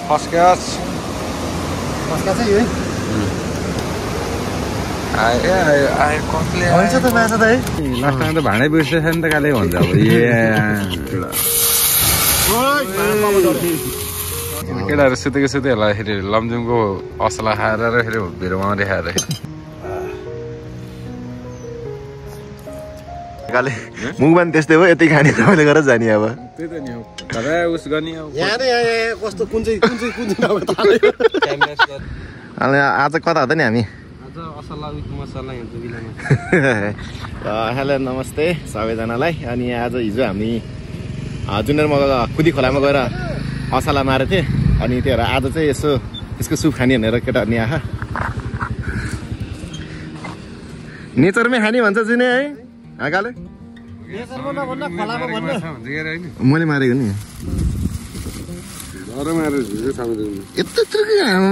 first class है यो आयो कसले हुन्छ त माछा त है लास्टमा त भाँडै बिर्सेछ नि त काले भन्छ अब केटाहरू सुतेको सुते होला फेरि लमजुङको असला खाएर र फेरि भिरमा देखाएर काले मुखमान त्यस्तै हो यति खाने तपाईँले गरेर जाने अब त्यही त नि हो तर उस गर्ने अब यहाँ कस्तो कुन चाहिँ अनि आज कता हो त नि हामी आज असला विथ मसला यहाँ दुबीलामा हेलो नमस्ते सबैजनालाई अनि आज हिजो हामी जुनियरमा कुदी खोलामा गएर असला मारेको थिएँ अनि त्यही भएर आज चाहिँ यसो यसको सुप खाने भनेर केटाहरू नि आँखा नेचरमै खाने भन्छ जुने है आँखाले मैले मारेको नि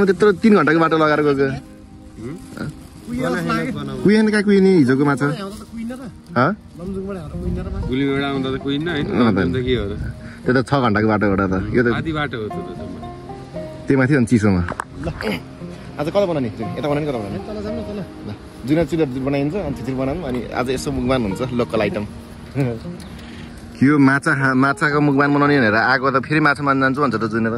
यत्रो 3 घन्टाको बाटो लगाएर गएको कुहिएन कहाँ कुहिने हिजोको माछा गुलीबाट आउँदा त कुहिन्न हैन अन्त के हो र त्यो त 6 घन्टाको बाटो एउटा त यो त आधी बाटो हो त्यो माथि अनि चिसोमा आज कता बनाउने यता बनाउने कता बनाउने ल जुनियर चुलियर बनाइन्छ अनि छिटो बनाऊँ अनि आज यसो मुखबान हुन्छ लोकल आइटम के हो माछाको मुखबान बनाउने भनेर आएको त फेरि माछा मार्न जान्छु भन्छ त जुनियर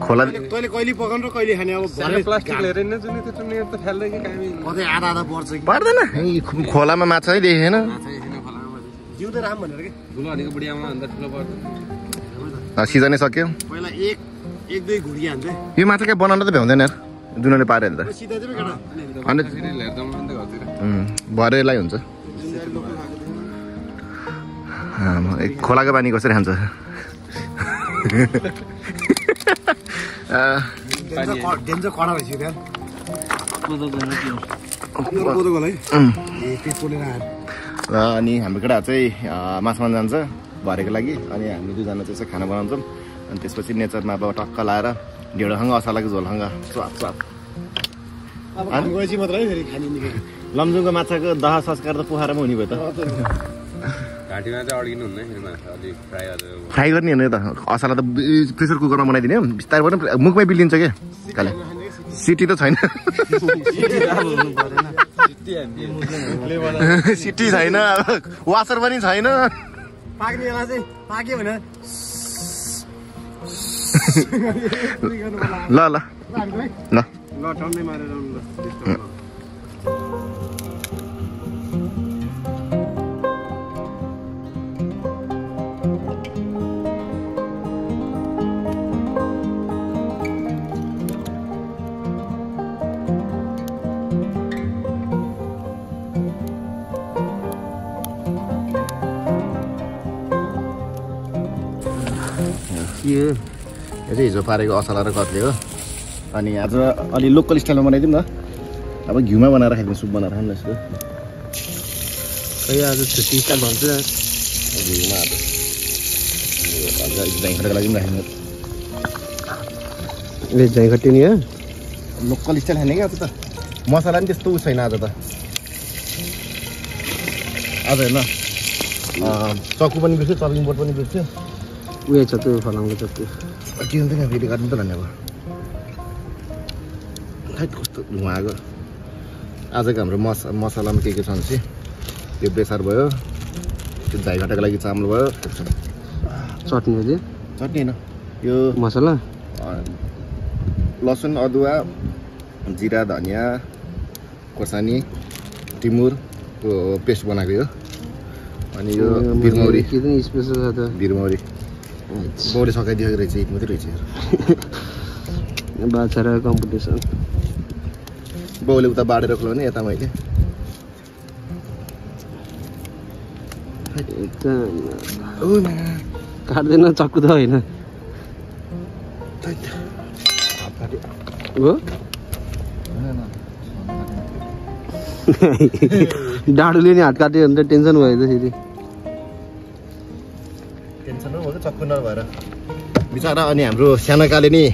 खोला तैँले कहिले पकाउनु र कहिले खाने अब प्लास्टिक लिएर नि जुनि त्यत्रो नियर त फ्याल्दै के कामी कतै आधा पर्छ कि पर्दैन खोलामा माछा नै देखेन जिउँदै राम भनेर के ठुलो हनेको बुढियामा भन्दा ठुलो पर्छ सिजनै सक्यो पहिला एक दुई घुडी हान्थे यो माछा के बनाउन त भ्याउँदैन यार जुनले पारे नि त सिधै चाहिँ केटा अनि फेरि लिएर जाउँ न त घरतिर भरेलाई हुन्छ खोलाको पानी कसरी खान्छ डेन्जर कडा भइसक्यो त्यहाँ र अनि हाम्रो केटाहरू चाहिँ माछा मार्न जान्छ भरेको लागि अनि हामी दुईजना चाहिँ यसो खाना बनाउँछौँ अनि त्यसपछि नेचरमा अब टक्क लाएर ढेँडोसँग असलाको झोलसँग स्वाद स्वाद लमजुङको माछाको दह संस्कार त पोखरामा हुने भयो त घाँटीमा चाहिँ अड्किनु हुन्न फेरि माछा अलिक फ्राई गरेर फ्राई गर्ने हेर्नु त असला त प्रेसर कुकरमा बनाइदिने बिस्तारै पनि मुखमै बिलिन्छ क्या काले सिटी त छैन सिटी छैन वासर पनि छैन पाक्ने बेला चाहिँ पाक्यो भने ल ल ल टन्नै मारेर यो चाहिँ हिजो पारेको असला र कत्ले हो अनि आज अलि लोकल स्टाइलमा बनाइदिउँ न अब घिउमा बनाएर खाइदिउँ सुप बनाएर खानु यसको आज छुट्टी स्टाइल भन्छ घिउमा अब झाइखटेको लागि पनि राख्नु झाइखटे नि लोकल स्टाइल खाने क्या आज त मसला पनि त्यस्तो छैन आज त आज हेर्न चक्कु पनि बिर्स्यो चपिङ बोर्ड पनि बिर्स्यो उयो छ त्यो फलामको छ त्यो के हुन्छ नि फेरि गर्नु त भन्ने अब खै कस्तो धुवा आएको आजको हाम्रो मसलामा के छ भनेपछि त्यो बेसार भयो त्यो झाइघटाको लागि चामल भयो चटनी हो चटनी होइन यो मसला लसुन अदुवा जिरा धनिया खोर्सानी टिमुरको पेस्ट बनाएको यो अनि यो बिरमौरी के पनि स्पेसल छ त बिरमौरी बाउले सकाइदिएको रहेछ एक मात्रै रहेछ बाछा र कम्पिटिसन बाउले उता बाँडेर खुलाउने यता मैले काट्दैन चक्कु त होइन हो डाडुले नि हात काट्यो भने त टेन्सन भयो त फेरि टेन्सन हो चक्कु नभएर बिचरा अनि हाम्रो सानोकाले नि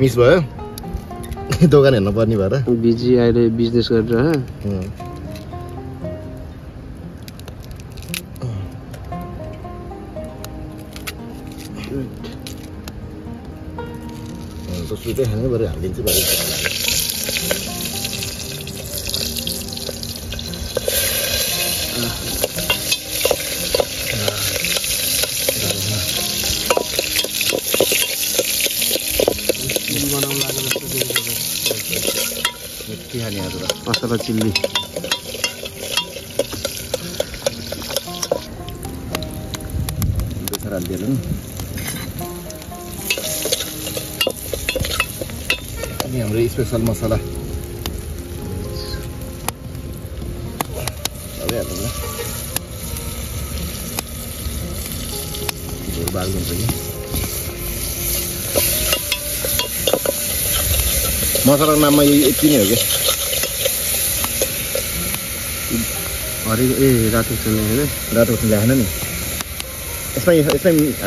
मिस भयो दोकान हेर्नु पर्ने भएर बिजी अहिले बिजनेस गरेर सुटै खाने बरु हालिदिन्छु बरु के खाने आज मसला चिल्ली बेसार हालिदिएला नि अनि हाम्रो स्पेसल मसला हालिहाल्नु झोल बाल्नु हुन्छ कि मसलाको नाममा यति नै हो क्या हरेको रातो चल्ने होइन रातो खोर्सानी ल्याएन नि यसमै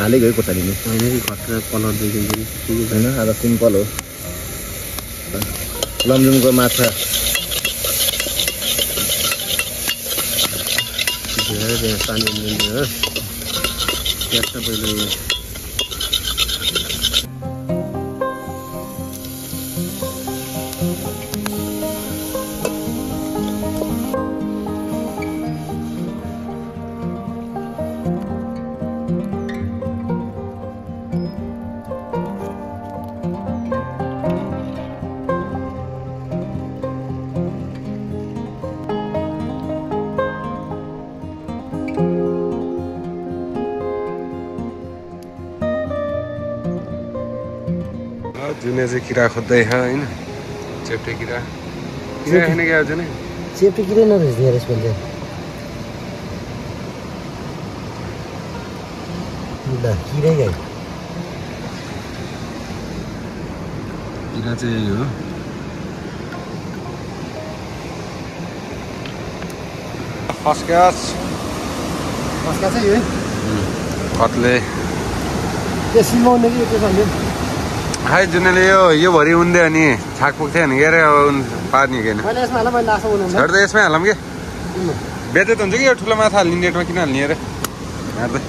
हालेको है खोर्सानी नि होइन कि घटेर कलर देखिन्छ कि ठिकै होइन आज सिम्पल हो लमजुङको माछा धेरै धेरै पानी मिल्ने हो प्याज त पहिला जुने चाहिँ किरा खोज्दै छ होइन चेप्टे किरा किरा खाने क्या जुने चेप्टे किरै नरहेछ यहाँ यसपालि ल किरै गाई किरा चाहिँ यही हो फर्स्ट क्लास मसला चाहिँ यो कत्ले त्यो सिमाउने कि त्यो सन्देश खाइ जुनेले यो भरि उन्दे अनि छाक पुग्थ्यो नि के अरे अब पार्ने के मैले यसमा हाल मैले लास्ट बनाउनु छेड त यसमै हालौँ के बेचे त हुन्छ कि यो ठुलो माछा हाल्ने नेटमा किन हाल्ने अरे हेर्दै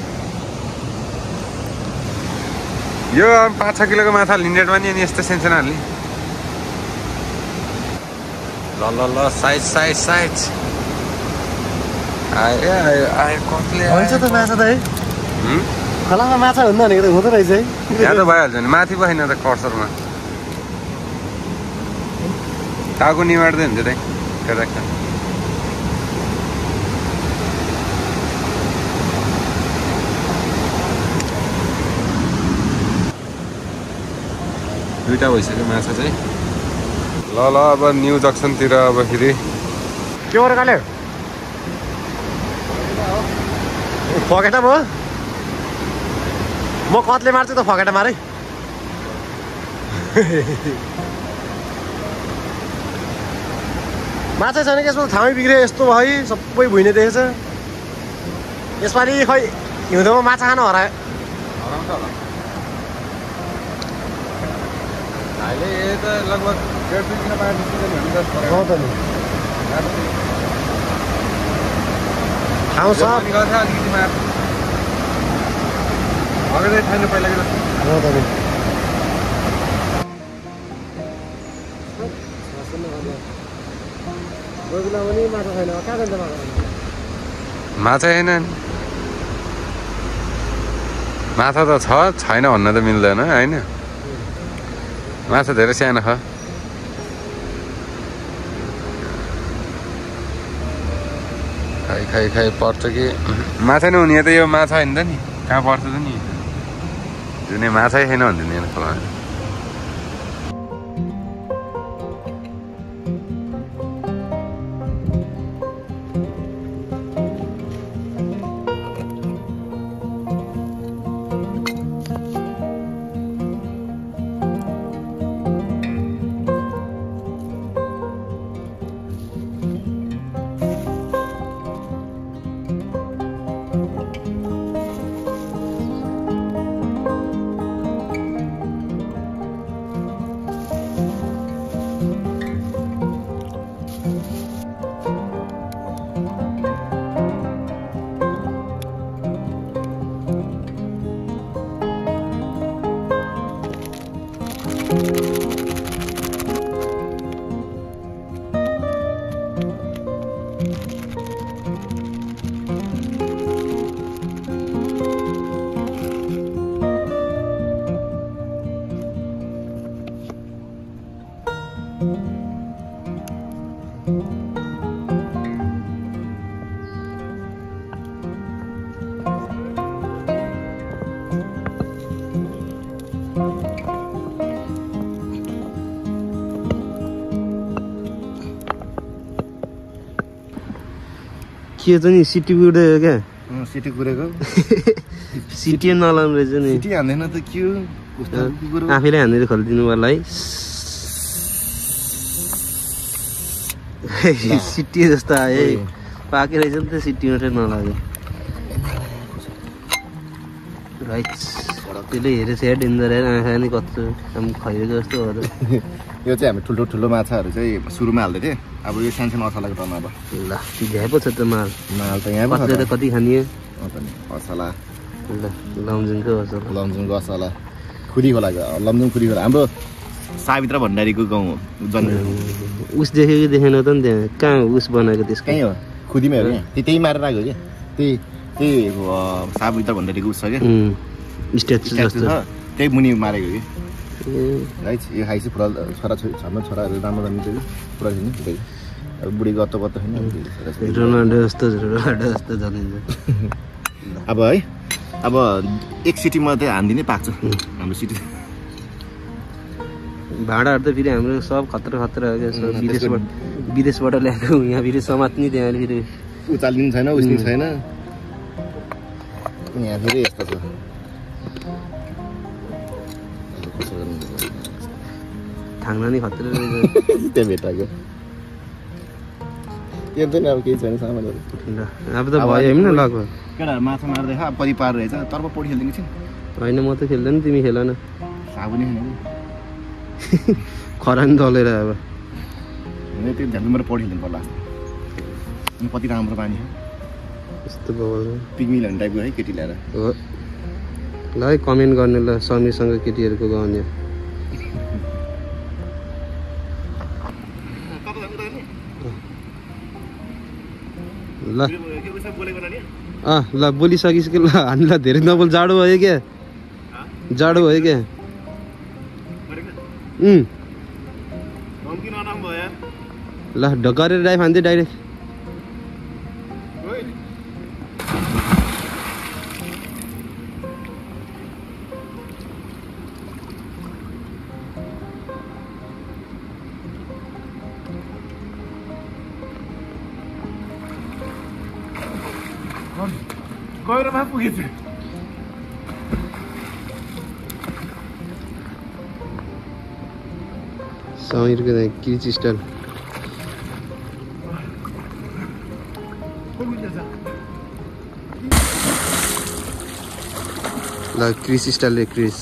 यो 5-6 किलोको माछा हाल्ने नेटमा नि अनि यस्तो सानो हाल्ने ल साइज साइज साइज आयो आयो आयो कत्ले हुन्छ त माछा त है खोलामा माछा हुन्न भनेको त हुँदो रहेछ है यहाँ त भइहाल्छ नि माथि पो छैन त कर्सरमा टाउको निमाड्दै हुन्छ त्यही ट्याक्क दुईटा भइसक्यो माछा चाहिँ ल अब न्यू जक्सनतिर अब फेरि के गरेर काले फकेटा भयो म कत्ले मार्छु त फकेटा मारै माछा छैन कि यसमा थामै बिग्रियो यस्तो भयो है सबै भुइँने देखेछ यसपालि खै हिउँदोमा माछा खान हरायो अहिले त लगभग 1.5 किलो पाएर त नि ठाउँ सब अलिकति मार अगाडि छैन पहिलाको त नि माछा छैन माछा त छैन भन्न त मिल्दैन होइन माछा धेरै सानो छ खाइ पर्छ कि माछा नै हुने त यो माछा होइन त नि कहाँ पर्छ त नि जुनै माछै छैन भन्थ्यो नि खोलामा के छ नि सिटी उड्यो क्या सिटी कुरेको सिटी नलाम रहेछ नि सिटी हान्दैन त के हो कस्तो कुरो आफैले हानेर खोलिदिनु पर्ला है सिटी जस्तो आयो है पाके रहेछ नि त सिटी मात्रै नलाग्यो राइट त्यसले हेरेछ हेड इन्जर आँखा नि कस्तो खैरेको जस्तो हो यो चाहिँ हामी ठुलो माछाहरू चाहिँ सुरुमा हाल्दै थिएँ अब यो सानो असलाको टर्म अब ल भ्याइ पो छ त माल त यहाँ कतिले त कति खाने असला ल लमजुङको असला लमजुङको असला खुदी खोलाको लमजुङ खुदी खोला हाम्रो सावित्र भण्डारीको गाउँ हो जन्म उस देखेको देखेन त नि त्यहाँ कहाँ उस बनाएको त्यसको कहीँ हो खुदीमै हो क्या त्यही मारेर आएको क्या त्यही सावित्र भण्डारीको उस छ क्या स्ट्याचु जस्तो छ त्यही मुनि मारेको कि राइट यो खाइसु छोराहरू राम्रो जन्मिन्छ कि पुरा खेल्ने त्यही अब बुढी गत्तो खेल्ने रोनाल्डो जस्तो जनिन्छ अब है अब एक सिटीमा चाहिँ हानिदिनै पाक्छ हाम्रो सिटी भाँडाहरू त फेरि हाम्रो सब खतरा हो क्या विदेशबाट ल्याएको यहाँ फेरि समात्ने त्यहाँ फेरि उचालिनु छैन उस्ने छैन यहाँ फेरि यस्तो छ थाङ्ना नि खतरा त्यहाँ भेटाएको त्यो पनि अब केही छैन सामानहरू अब त भयो होइन लगभग केटाहरू माछा मार्दै अब कति पार रहेछ तर्फ पौडी खेल्दैन कि होइन म त खेल्दैन तिमी खेल न साबुनै खेल्ने खरानी दलेर अब त्यो झ्यालुबाट पौडी खेल्नु पर्ला अनि कति राम्रो पानी यस्तो बवाल पिग्मिल टाइपको है केटी ल्याएर हो ल है कमेन्ट गर्ने ल समीरसँग केटीहरूको गाउने ल ल बोलिसकिस् कि ल हामीलाई धेरै नबोल जाडो भयो क्या जाडो भयो क्या ल ढकारेर ड्राइभ हान्दै डाइरेक्ट गहिरोमा पुगेछ समीरको क्रिच स्टाइल ल क्रिच स्टाइलले क्रिच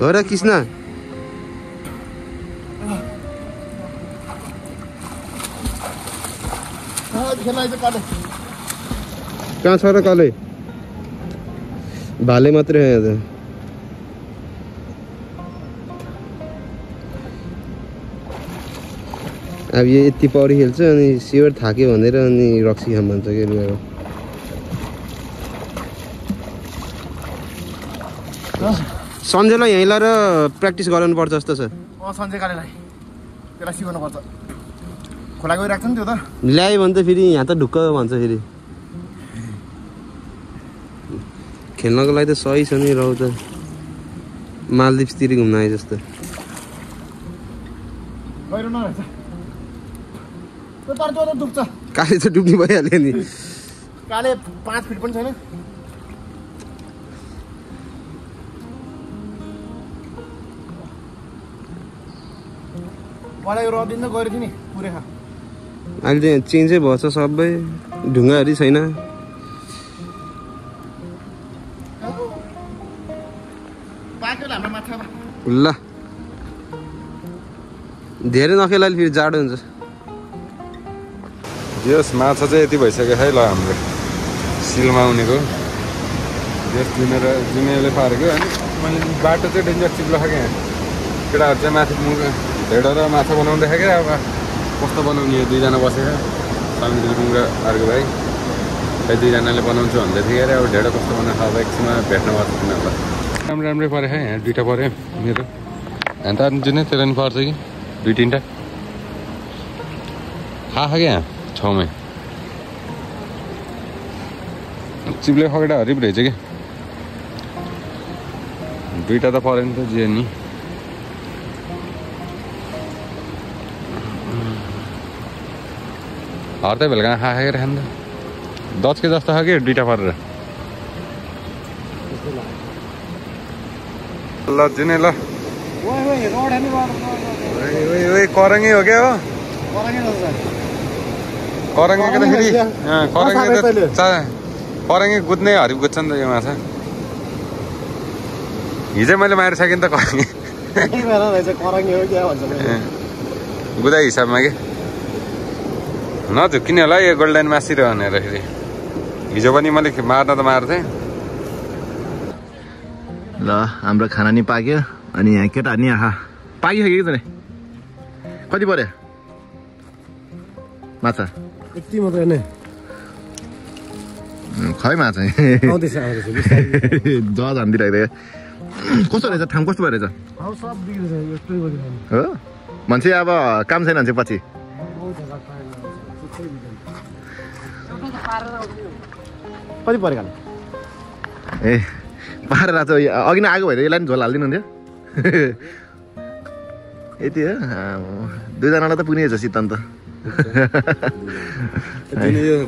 हो र कृष्ण कहाँ छ र काले भाले मात्रै यहाँ त अब यो यति पौडी खेल्छ अनि सिवर थाक्यो भनेर अनि रक्सी खाम भन्छ क्या लुगा सन्जयलाई यहीँ ल्याएर प्र्याक्टिस गराउनु पर्छ जस्तो छ सन्जय कालेलाई त्यसलाई सिकाउनु पर्छ खोला गइरहेको छ नि त्यो त ल्यायो भने त फेरि यहाँ त ढुक्क भन्छ फेरि खेल्नको लागि त सही छ नि रौ त मालदिप्सतिर घुम्न आए जस्तो काले त डुब्ने भइहाल्यो नि काले 5 फिट पनि छैन मलाई यो रदिन त गएर थिएँ नि पुरै खा अहिले चाहिँ चेन्जै भएछ सबै ढुङ्गाहरू छैन ल धेरै नखेलाले फेरि जाडो हुन्छ यस माछा चाहिँ यति भइसक्यो है ल हाम्रो सिलमा उनेको यस जुनेले पारेको अनि मैले बाटो चाहिँ डेन्जर चिप्लो खाएको यहाँ केटाहरू चाहिँ माथि भेडा र माछा बनाउँदै थियो क्या अब कस्तो बनाउने दुईजना बसेर समीर गुरुङ र अर्को भाइ खै दुईजनाले बनाउँछु भन्दै थियो अरे अब ढेडो कस्तो बनाएको अब एकछिनमा भेट्न पर्छ तिनीहरूलाई राम्रो राम्रै पऱ्यो है यहाँ 2टा पऱ्यो मेरो अनि त जुनै तेरो नि पर्छ कि 2-3टा खा क्या यहाँ छेउमै चिप्ले खगडा हरि पो रहेछ कि 2टा त पऱ्यो नि त जे नि हर्दै बेलुका खाएर खान्छ दचके जस्तो खायो कि 2टा परेर ल जुनै ल करङ्गी हो क्या हो करङ्गी त फेरि करङ्गी कुद्ने हरि कुद्छ नि त यो माछा हिजो मैले मारिसकेँ नि त करङ्गी गुदाई हिसाबमा कि नझुक्किने होला यो गोल्डन मासिरो भनेर फेरि हिजो पनि मैले मार्न त मार्थेँ ल हाम्रो खाना नि पाक्यो अनि यहाँ केटाहरू नि आहा पाकिसक्यो कि कति पर्यो माछा यति मात्रै नै खै माछा जहाज हानिदिइरहेको कस्तो रहेछ ठाउँ कस्तो भइरहेछ हो मान्छे अब काम छैन भने पछि कति पर्यो खाना ए पारेर त अघि नै आएको भएर यसलाई पनि झोल हालिदिनु हुन्थ्यो यति हो 2जनालाई त पुग्ने रहेछ सिद्धान्त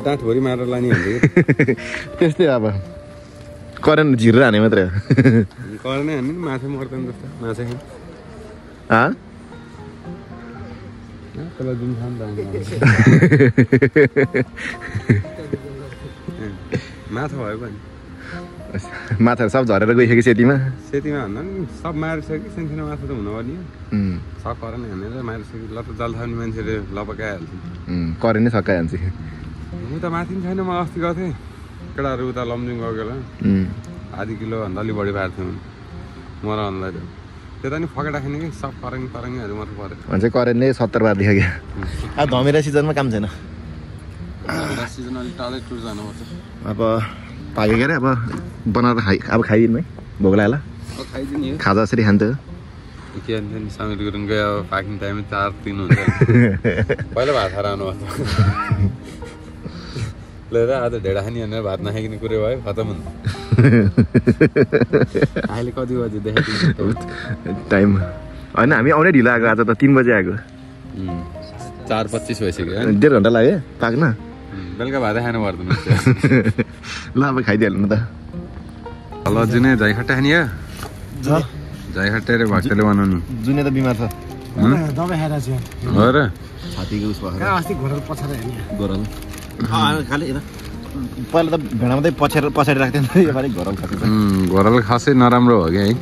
डाँठभरि मारेर लाने त्यस्तै अब करेन्ट झिरेर हाने मात्रै हो करेन्ट हान्ने माछा मर्दैन जस्तो माछा माछा भयो पनि माछाहरू सब झरेर गइसक्यो सेतीमा भन्दा नि सब मारिसक्यो सानसानो माछा त हुनुपर्ने सब करेन्ट हानेर मारिसक्यो ल त जल थाप्ने मान्छेले लपकाइहाल्छ करेन्ट नै सकाइहाल्छ म त माथि छैन म अस्ति गएको थिएँ केटाहरू उता लमजुङ गएको बेला आधी किलोभन्दा अलि बढी पाएको थियो मर अन्दाज त्यता नि फकेटा खाने कि सब करङ्गीहरू मात्र पऱ्यो भन्छ करेन्टले 70 बार दिइसक्यो अब धमेरा सिजनमा काम छैन सिजन अलिक टाढै टुर जानुपर्छ अब पाकेको अरे अब बनाएर अब खाइदिनु है भोक लाग्ला खाइदिने खाजा यसरी खान्छ के भन्छ समीर गुरुङ गयो अब पाक्ने टाइम 4-3 हुन्छ पहिला भात खाएर आउनुभएको लिएर आज ढेडा खाने भनेर भात नखाइकन कुरो भयो खतम हुन्छ अहिले कति बजी देखाइदिनु टाइम होइन हामी आउनै ढिलो आएको आज त 3 बजे आएको 4:25 भइसक्यो 1.5 घन्टा लाग्यो पाक्न बेलुका भातै खानु पर्दैन ल अब खाइदिइहाल्नु न त ल जुनै झाइखट्टा खाने हो झाइखट्टा रे भक्तले बनाउने जुनै त बिमार छ दबाई खाएर छु हो र छातीको उस भएर अस्ति घोरल पछाडि हेर्ने गोरल खाले पहिला त भेडामा चाहिँ पछाडि राख्थ्यो नि योपालि घोरल खाएको छ घोरल खासै नराम्रो हो क्या है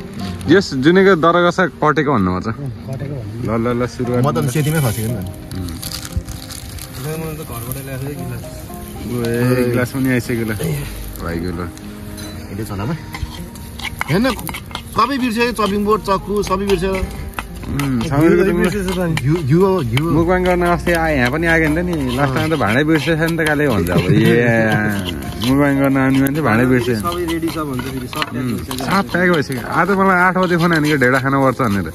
यस जुनैको दरगसा कटेको भन्नुपर्छ ल ल ल सुरुवात म त सेतीमै फसेको नि गिलास पनि आइसक्यो ल भाइको ल यति छलामा हेर्न सबै बिर्स्यो चपिङ बोर्ड चक्कु सबै बिर्स्यो मुखबाङ गर्न अस्ति यहाँ पनि आएको नि त नि लास्टमा त भाँडै बिर्सेछ नि त काले भन्छ अब ए मुखबाङ गर्न आउने मान्छे भाँडै बिर्सेछ सात प्याक भइसक्यो आज मलाई 8 बजे फोन हानेको ढेडा खानु पर्छ भनेर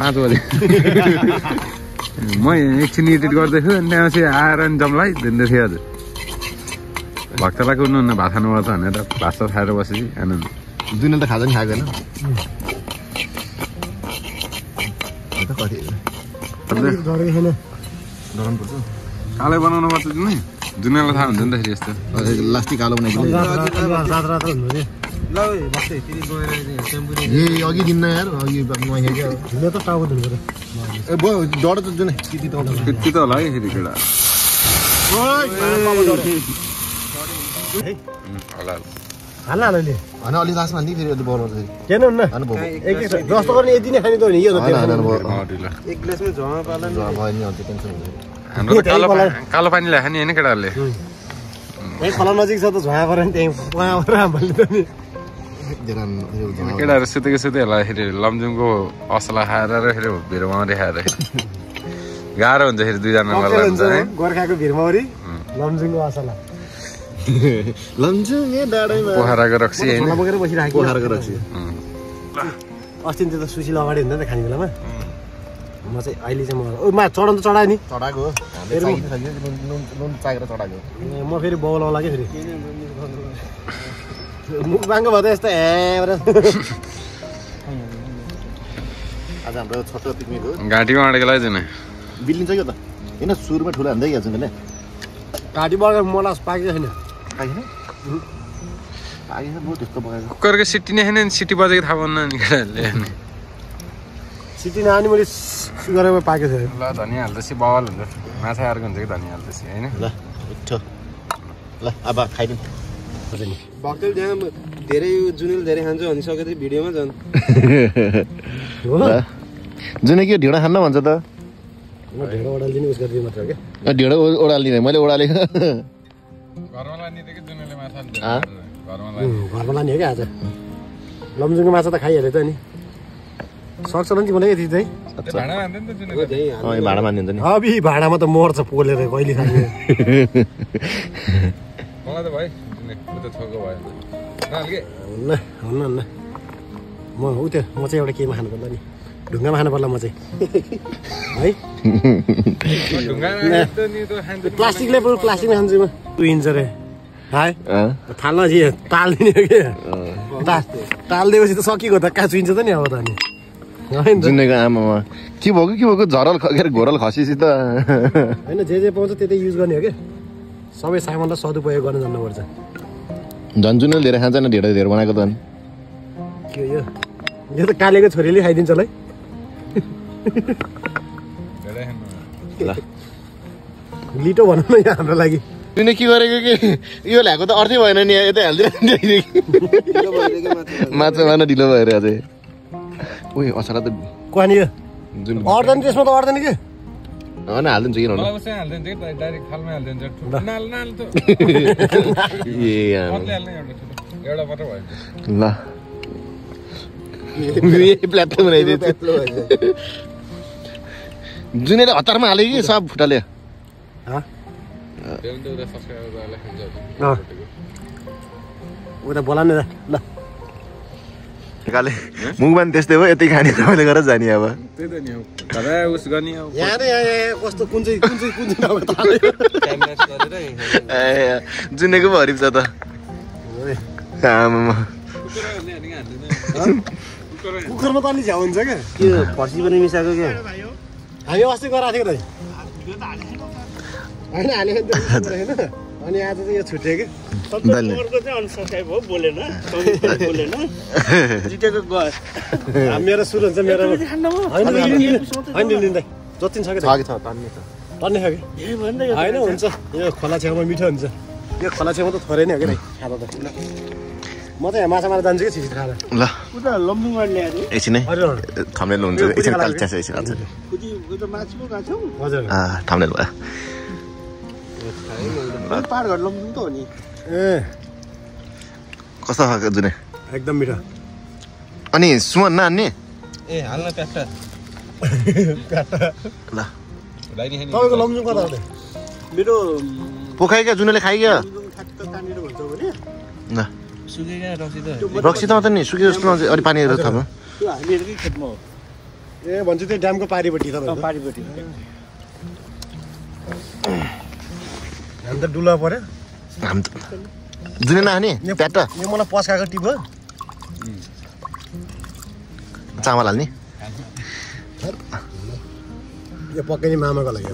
5 बजे म एकछिन एडिट गर्दैछु अनि त्यहाँपछि आएर नि जम्लाई दिँदै थियो हजुर भक्तलाई कुद्नुहुन्न भात खानुपर्छ भनेर भात सात खाएर बसेपछि आनन्द दुई त खाजा नि खाएको होइन कालै बनाउनु पर्छ जुनै जुनैलाई थाहा हुन्छ नि त फेरि यस्तो लास्टिक कालो बनाइदिनु ए अघि दिन्न यार अघि त टाउको धुनु पर्यो ए भयो डढो त जुनै त्यति त होला है फेरि केटा हाल्न हाल्ने होइन अलि लास्टमा हाल्ने फेरि अलि बनाउँछ केन हुन्न जस्तो गर्ने यति नै खाने त हो नि यो एक ग्लासमा झमा पाला भयो नि अन्त टेन्सन हुँदैन हाम्रो त कालो पानी ल्याखाने होइन केटाहरूले यही खोला नजिक छ त झोया गरेर नि त्यहीँ हामीले त नि केटाहरू सुतेको सुते होला फेरि लमजुङको असला खाएर र फेरि भिरमाउरी खाएर गाह्रो हुन्छ फेरि 2 जना गोर्खाको भिरमाउरी लमजुङको असला लमजुङे डाँडैमा पोखराको रक्सी होइन छोला बोकेर बसिरहेको पोखराको रक्सी अस्ति त सुशीला अगाडि हुँदैन खाने बेलामा म चाहिँ अहिले चाहिँ म चढाउनु त चढाएँ नि चढाएको हो नुन चाकेर चढाएको म फेरि बाउल आउला कि फेरि मुखबाङको भयो त यस्तो आज हाम्रो छोटो पिकनिक हो घाँटीमा अड्केलाई जाने बिल्डिङ छ यो त होइन सुरुमा ठुलो हान्दै गएको छ भने घाँटी बर्गर मलाई पाकेको छैन पाकेन पाकेन बहुत त्यस्तो पकाएको कुकरको सिटी नै छैन सिटी बजेको थाहा भन्न नि केटाहरूले सिटी नआनी मैले गरेर पाकेको छु ल धनियाँ हाल्दैछ बवाल हुन्छ माछा अर्को हुन्छ कि धनियाँ हाल्दैछ होइन ल मिठो ल अब खाइदिउँ भक्कल त्यहाँ धेरै जुनेल धेरै खान्छ भनिसकेको थिएँ भिडियोमा झन् जुनै के ढिँडो खान्न भन्छ त म ढेँडो ओडालिदिने उस गरिदिनु मात्र क्या ढिँडो ओडालिदिने मैले ओडालेको घरमा लाने थियो कि जुनले माछा घरमा लाने हो क्या आज लमजुङको माछा त खाइहाल्यो त नि सक्छ नि तिमीलाई यति चाहिँ भाँडा हान्दैन त जुनले भाँडा मानिदिन्छ नि अबि भाँडामा त मर्छ पोलेर कहिले खाने मलाई त भाइ जुनले थोको भयो नहाल्के हुन्न म उ त्यो म चाहिँ एउटा केमा खानु पर्ला नि ढुङ्गामा खानु पर्ला म चाहिँ है प्लास्टिकले प्लास्टिकमा खान्छु म तुइन्छ रे है थाल्न जे ताल्दिने हो कि तालिदिएपछि त सकिएको त कहाँ चुइन्छ त नि अब त अनि जुनेको आमामा के भएको झरल के अरे घोरल खसीसी त होइन जे पाउँछ त्यतै युज गर्ने हो कि सबै सामानलाई सदुपयोग गर्न जान्नुपर्छ झन् जुनेले धेरै खान्छ न ढिँडो धेरै बनाएको त के हो यो त कालेको छोरीले खाइदिन्छ होला है ल लिटो भनौँ न यहाँ हाम्रो लागि जुने के गरेको कि यो ल्याएको त अर्थै भएन नि यतै हालिदिनु माछा मार्न ढिलो भएर अझै उयो अचार त कहाँनिर जुन अर्दैन त्यसमा त अर्दैन कि होइन हालिदिन्छ किन मलाई उसै हाल्दैन कि डाइरेक्ट खालमै हाल्दैन नाल नाल त ए कतले हाल्ने एउटा मात्र भयो ल प्लाट बनाइदिन्छ जुनेले हतारमा हाल्यो कि सब फुटाल्यो उता बोलाउने ल काले मुखमा नि त्यस्तै हो यतै खाने तपाईँले गरेर जाने अब त्यही त नि दादा उस गर्ने अब यहाँ कस्तो कुन चाहिँ जुनेको पो हरिफ छ त आमामा कुखरमा त अलि झ्याउ हुन्छ क्या त्यो फर्सी पनि मिसाएको क्या हामी अस्ति गराएको थियो त होइन हालेको होइन अनि आज चाहिँ यो छुट्यो कि मेरो सुरु हुन्छ मेरो होइन लिँदै जति छ कि तन्ने छ कि होइन हुन्छ यो खोला छेउमा मिठो हुन्छ यो खोला छेउमा त थोरै नै हो कि खाँदा त म चाहिँ माछा मार्न जान्छु कि छिटो खाँदा ल एकछिनै थम्नेल हुन्छ एकछिन काल त्यहाँ एकछिन हाल्छ हजुर थम्नेल भयो ए कस्तो खालको जुने एकदम मिठो अनि सुमन नहान्ने ए हाल्न प्याट्टा ल तपाईँको लमजुङ कता हो मेरो पोखाइक्यो जुनेले खाइक्यो ल सुकेका रक्सी त रक्सी त नि सुके जस्तो अलि पानी थप्नु त्यो हामीहरूकै खेतमा हो ए भन्छु त्यो ड्यामको पारिपट्टि तपाईँको पारिपट्टि हामी त डुला पऱ्यो हामी त जुने नहाने प्याट यो मलाई पस्काएको टिप हो चामल हाल्ने यो पक्कै नि मामाको लागि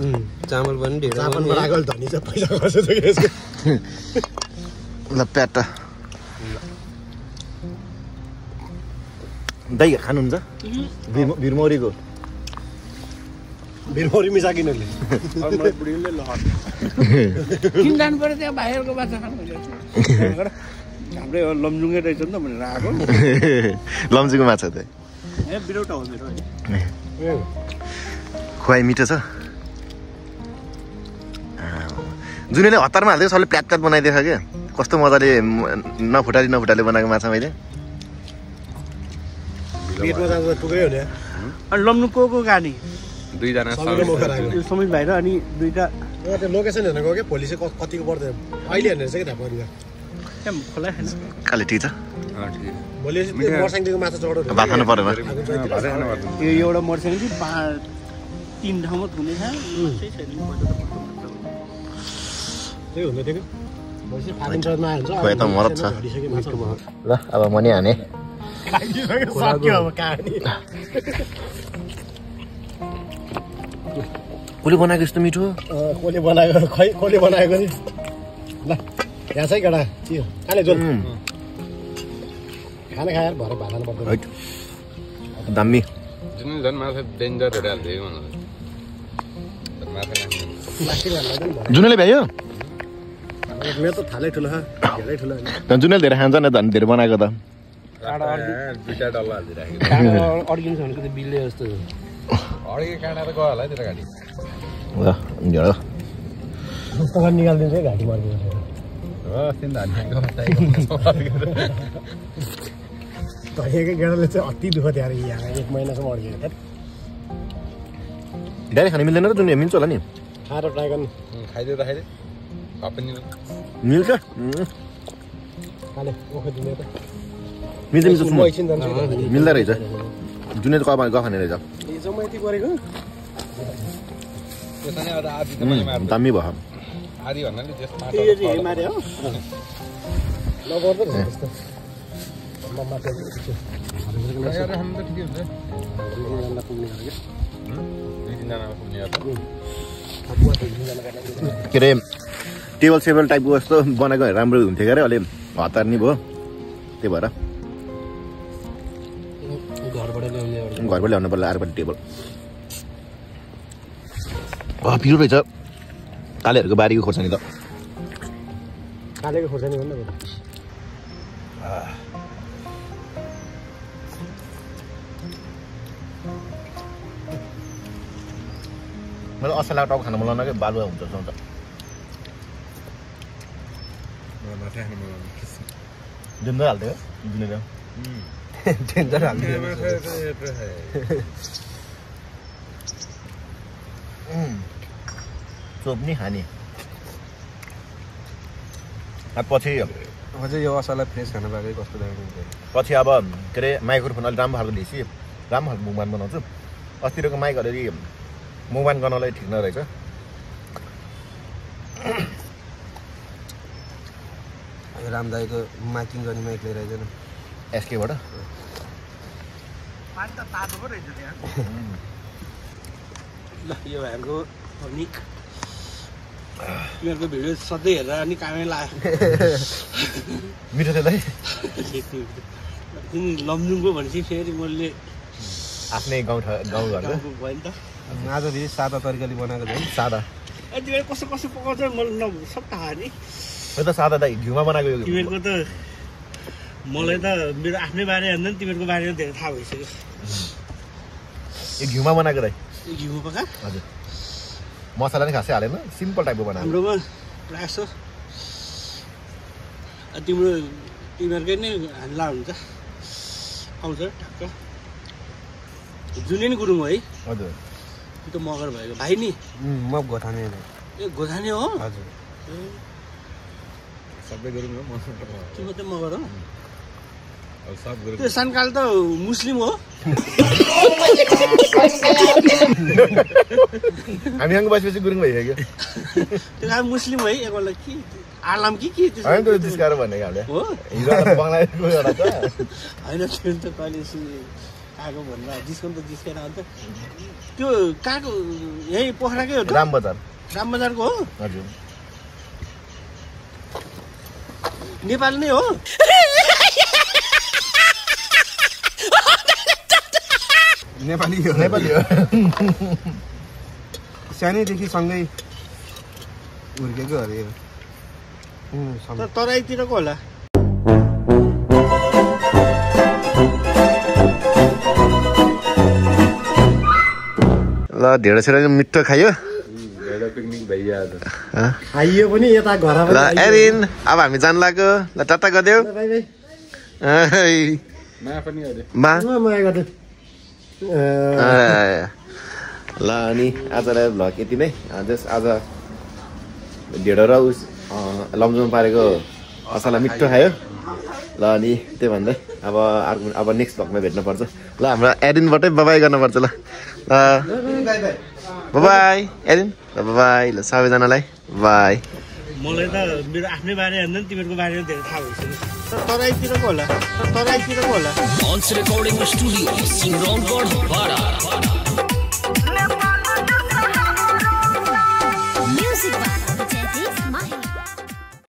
चामल पनि ढेर चामलको आगो धनी चाहिँ पैसा खर्च छ कि यसको ल प्याट दही खानुहुन्छ भिरमौरीको भिरमौरी मिसाकिनले किन जानु पर्यो त्यहाँ बाहिरको माछा खानु हाम्रै लमजुङै रहेछ नि त भनेर आएको लम्चीको माछा त ए बिरौटा हो मेरो खुवाई मिठो छ जुनेले हतारमा हाल्दै सबले प्याट प्याट बनाइदिएको क्या कस्तो मजाले नफुटाले बनाएको माछा मैले पेटमा जाँदा टुक्रै हो नि अनि लम्नु को कहानी दुईजना समीर भाइ र अनि दुईटा त्यो लोकेसन हेर्न गयो क्या भोलि चाहिँ कतिको पर्दैन अहिले हेर्ने चाहिँ क्या परिवार खोला खानु काले ठिक छ भोलि मर्साङदेखिको माछा चढाउँछ भात खानु पर्दैन यो एउटा मर्स्याङ चाहिँ 3 ठाउँमा हुनेछ त्यही हुन्छ त्यो भोलि फार्मिङ चढ्न आयो खोइ त मरत छ ल अब म नि हाने कसले बनाएको यस्तो मिठो कसले बनाएको खै कसले बनाएको नि ल यहाँ चाहिँ केटा के हो खाने जोल खाना खाएर भएर भात खानु पर्दैन दामी जुन झन् माछा डेन्जरहरू हाल्दै जुनेले भ्यायो मेरो त थालै ठुलो धेरै ठुलो जुनेले धेरै खान्छ नि धनी धेरै बनाएको त दुईटा डल्ला हालिदिइराखेको अड्किन्छ भनेको त बिल्ले जस्तो अड्के काँडा त गयो होला है तेरो गाडी ल झ्याडो पुस्तक निकालिदिन्छ है घाँटी मार्किन्छ धैयाकै गेडाले चाहिँ अति दुःख थियो अरे यहाँ 1 महिनासम्म अड्किएको डाइरेक्ट खानु मिल्दैन र जुन मिल्छ होला नि खाएर ट्राई गर्नु खाइदियो त खाइदियो पनि मिल्छ खाले ओखे दिने त मिल्छ मिल्छ म एकछिन जान्छु मिल्दो रहेछ जुनै त ग खाने रहेछ हिजो म यति गरेको त्यसैले अब आधी त मैले मार्नु दामी भयो आधी भन्नाले जस्तो त्यो चाहिँ मारे हो नगर्दैन त्यस्तो म मात्र यार हामी त ठिकै हुन्छ पुग्ने गरेको 2-3 जनामा पुग्ने हो के अरे टेबल सेबल टाइपको जस्तो बनाएको राम्रो हुन्थ्यो क्या अरे अलि हतार नि भयो त्यही भएर घरबाट ल्याउनु पर्ला अर्को टेबल पिरो रहेछ कालेहरूको बारीको खोर्सानी त कालेको खोर्सानी भन्नु मैले असला टाउको खानु मन लाग्यो बालुवा हुन्छ सोच डेन्जर हाल्थ्यो जुनेर डेन्जर हाल्थ्यो चोप्नी खाने पछि अझै यो असला फ्रेस खानु पाएकै कस्तो लाग्यो पछि अब के अरे माइक्रोफोन अलिक राम्रो खालको लिएपछि राम्रो खालको मुभमेन्ट बनाउँछु अस्तिको माइक अलि मुभमेन्ट गर्नलाई ठिक नरहेछ रामदाईको माइकिङ गर्ने माइक लिएर आइज एसकेबाट ल यो भाइहरूको निक तिमीहरूको भिडियो सधैँ हेरेर अनि कामै लाग्यो मिठो थियो है तिमी लमजुङको भनेपछि फेरि मैले आफ्नै गाउँघर भयो नि त आज फेरि सादा तरिकाले बनाएको छ सादा तिमीहरू कसो कसो पकाउँछ मलाई सब थाहा नि यो त सादा दाइ घिउमा बनाएको यो तिमीहरूको त मलाई त मेरो आफ्नै बारे भन्दा नि तिमीहरूको बारेमा धेरै थाहा भइसक्यो यो घिउमा बनाएको दाइ घिउ पका हजुर मसला नि खासै हालेन सिम्पल टाइपको बनाएको हाम्रोमा प्रायः जस्तो तिमीहरूकै नै हाल्ला हुन्छ आउँछ ठ्याक्क जुनै नि गुरुङ हो है हजुर त्यो त मगर भएको भाइ नि म गोठाने ए गोधाने हो हजुर सबै गरौँ न तिम्रो त मगर हो अब सब गरौँ त्यो सानकाल त मुस्लिम हो हामीसँग बसेपछि गुरुङ भइसक्यो त्यो खालि मुस्लिम है एकवटा के आलाम के होइन त्यो जिस्काएर भनेको हामीले हो हिजो बङ्गलादेशको एउटा छ होइन त्यो त कहिले आएको भन्दा जिस्काउनु त जिस्काएर आउँछ त्यो कहाँको यहीँ पोखराकै हो त रामबजार रामबजारको हो हजुर नेपाल नै हो नेपाली हो नेपाली हो सानैदेखि सँगै हुर्केको अरे तराईतिरको होला ल ढेँडो छेडो मिठो खायो पिकनिक भइहाल्छ खाइयो पनि यता घर ल एरिन अब हामी जानु लाग्यो ल टाटा गरिदेऊ मा पनि अरे माया गर्दै ल अनि आजलाई भ्लग यति नै आज ढेँडो र उस लमजुम पारेको मसला मिठो खायो ल अनि त्यही भन्दै अब नेक्स्ट भ्लगमा भेट्नुपर्छ ल हाम्रो एडिनबाटै बाबाई गर्नुपर्छ ल बाबाई एडिन बाबाई ल सबैजनालाई बाई मलाई त मेरो आफ्नै बारे भन्दा तिमीहरूको बारेमा धेरै थाहा भइसक्यो तराईतिरको होला